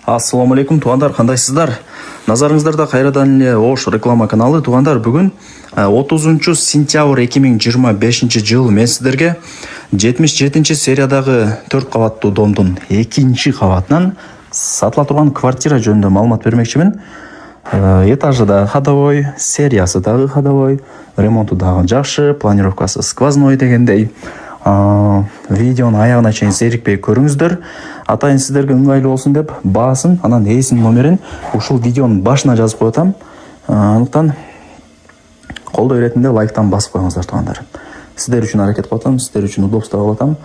Ассаламу алейкум, туғандар, қандайсыздар? Назарыңыздарда қайрадан эле Ош реклама каналы. Туғандар, бүгін 30 сентябрь 2025 жыл мен сіздерге 77 сериядағы 4 қабатты домдың 2 қабатынан сатыла тұрған квартира жөнінде маалымат бермекчимин. Этажы да ходовой, сериясы дағы ходовой, ремонту дағы жакшы, планировкасы сквозной дегендей. Видеоны аяғына чейин зерикпей көрүңүздөр. Атайын сіздерге ыңгайлуу болсун деп баасын, анан эсин номерин ушул видеонун башына жазып коетам. Андыктан колдоо иретинде лайктан басып коюңуздар туугандар. Сиздер үчүн аракет кылып атам, сиздер үчүн удобство кылып атам.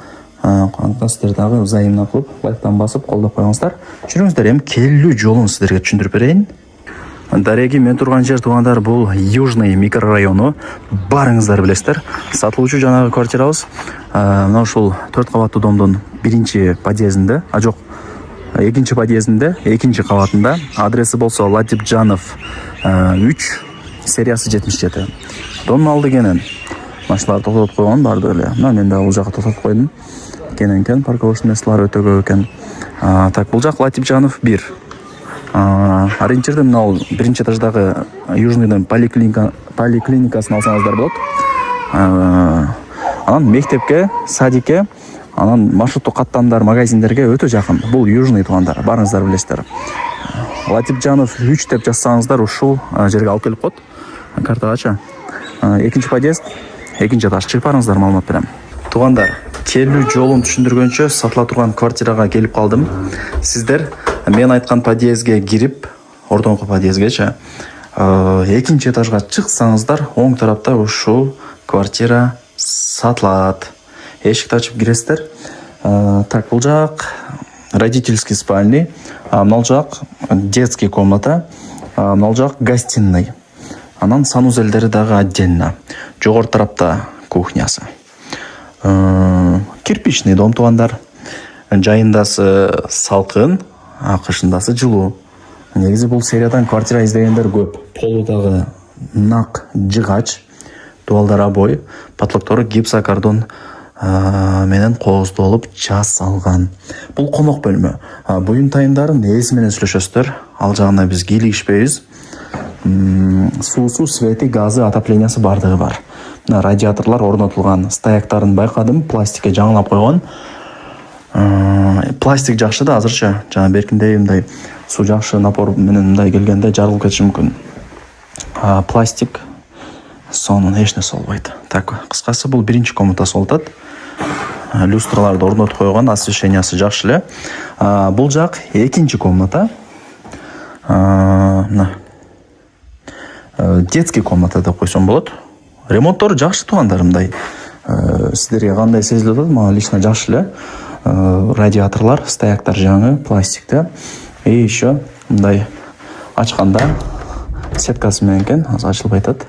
Андыктан сиздер дагы взаимно кылып лайктан басып колдоп коюңуздар. Жүрүңүздөр, эми келүү жолун сиздерге түшүндүрүп берейин. Дареги, мен турган жер туугандар, бул Южный микрорайону. Барыңыздар билесиздер. Сатылуучу жанагы квартирабыз мына ушул 4 кабаттуу домдун 1-чи подъездинде, жок, 2-чи подъездинде, 2-чи кабатында. Адреси болсо Латипжанов 3, сериясы 77. Домдун алды кенен. Машиналар токтотуп койгон барды эле. Мына мен да бул жакка токтотуп койдум. Кенен парковочный месталар өтө көп экен. Так, бул жак Латипжанов 1. Ориентирде мына 1-чи этаждагы Южныйдын поликлиникасын алсаңыздар болот. Анан мектепке, садикке, анан маршруттук каттамдар, магазиндерге өтө жакын. Бул Южный туугандар, барыңыздар билесиздер. Латипжанов 3 деп жазсаңыздар ушул жерге алып келип коет. Картагачы. 2-чи подъезд, 2-чи этаж. Чыгып барыңыздар, маалымат берем. Туугандар, келүү жолун түшүндүргөнчө сатыла турган квартирага келип калдым. Сиздер мен айткан подъездге кирип, ортоңку подъездгечи 2-чи этажга чыксаңыздар, оң тарапта ушул квартира сатылат. Эшикти ачып киресиздер. Так, бул жак родительский спальный, мына жак детский комната, мына жак гостиный. Анан санузелдери дагы отдельно. Жогору тарапта кухнясы. Кирпичный дом туугандар. Жайындасы салкын, кышындасы жылуу. Негизи бул сериядан квартира издегендер көп. Полу дагы нак жыгач, дуалдар обой, потолоктору гипсокартон менен кооздолуп жасалган. Бул конок бөлмө. Буюн тайымдарын эси менен сүйлөшөсүздөр. Ал жагына биз кийлигишпейбиз. Суусу, свети, газы, отоплениясы бардыгы бар. Радиаторлар орнотулган. Стояктарын байкадым, пластикке жаңылап койгон. Пластик жакшы да азырча, жана беркиндей мындай суу жакшы напор менен мындай келгенде жарылып кетиши мүмкүн. Пластик сонун эч нерсе болбойт. Так, кыскасы бул 1-чи комнатасы болуп атат. Люстраларды орнотуп койгон, освещениясы жакшы эле. Бул жак 2-чи комната. Мына детский комната деп койсом болот. Ремонттору жакшы туугандар, мындай сиздерге кандай сезилип атат, мага лично жакшы эле. Радиаторлар, стояктар жаңы, пластикте. И еще мындай ачканда сеткасы менен экен, азыр ачылбай атат.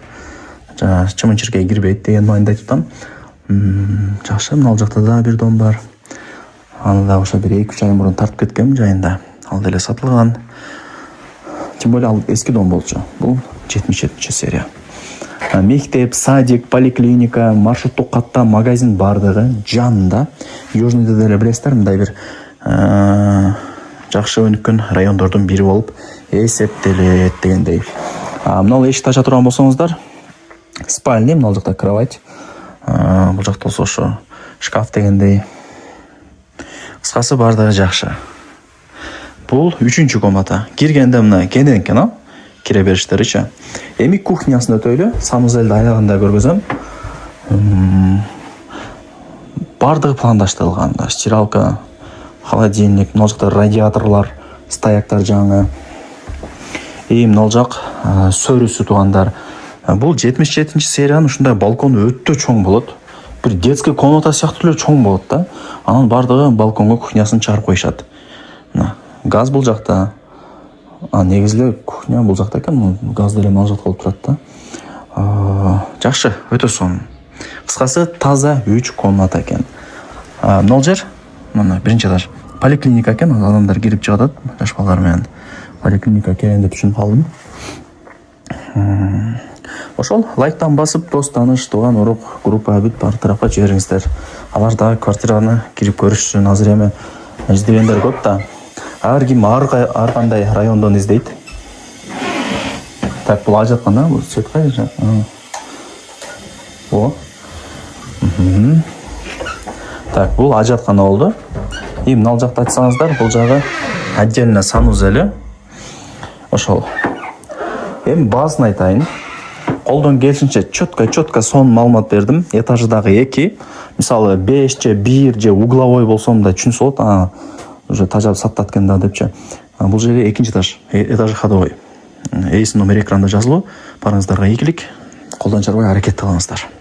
Чымын-чиркей кирбейт деген майында айтып атам. Жакшы, мына жакта да бир дом бар. Аны да ошо бир 2-3 ай мурун тартып кеткем жайында. Ал деле сатылган. Тем более ал эски дом болчу. Бул 77 серия. Мектеп, садик, поликлиника, маршруттук каттам, магазин бардыгы жанында. Южныйды деле билесиздер, мындай бир жакшы өнүккөн райондордун бири болуп эсептелет дегендей. Мына эшикти ача турган болсоңуздар, спальня, мына жакта кровать, бул жакта болсо ошо шкаф дегендей. Кыскасы бардыгы жакшы. Бул 3-чү комната. Киргенде мына кенен экен, кире бериштеричи. Эми кухнясын өтөйлү, санузелди аягында көргөзөм. Бардыгы пландаштырылган. Стиралка, холодильник, мына жакта радиаторлар, стояктар жаңы. Мына жак сөрүсү туугандар. Бул 77 сериянын ушундай балкону өтө чоң болот. Бир детский комната сыяктуу эле чоң болот да. Анан бардыгы балконго кухнясын чыгарып коюшат. Мына газ бул жакта. Негизде кухня бул жакта экен, газ деле мына жакта болуп турат да. Жакшы, өтө сонун. Кыскасы таза 3 комната экен. Мына жер, мына 1-чи этаж. Поликлиника экен, адамдар кирип чыгат, жаш балдар менен. Поликлиника экен деп түшүнүп калдым. Ошол лайктан басып, дос, тааныш, тууган, урук, группа, бүт бар тарапка жибериңиздер. Алар дагы квартираны кирип көрүшсүн. Азыр эми издегендер көп да. ар ким ар кандай райондон издейт. Так, бул ажаткан да, бул цвет кайда? О. Так, бул ажаткан болду. Эми ал жакта айтсаңыздар, бул жагы отдельно санузел эле. Ошол. Эми базын айтайын. Колдон келишинче четко сон маалымат бердим. Этаждагы 2, мисалы 5 же 1 же угловой болсом да түшүнсө болот. Уже тажап саттат экен да депчи. Бул жерде экинчи этаж, этажы ходовой. Эйс номер экранда жазылуу. Барыңыздарга ийгилик. Колдон чарбай аракет кылыңыздар.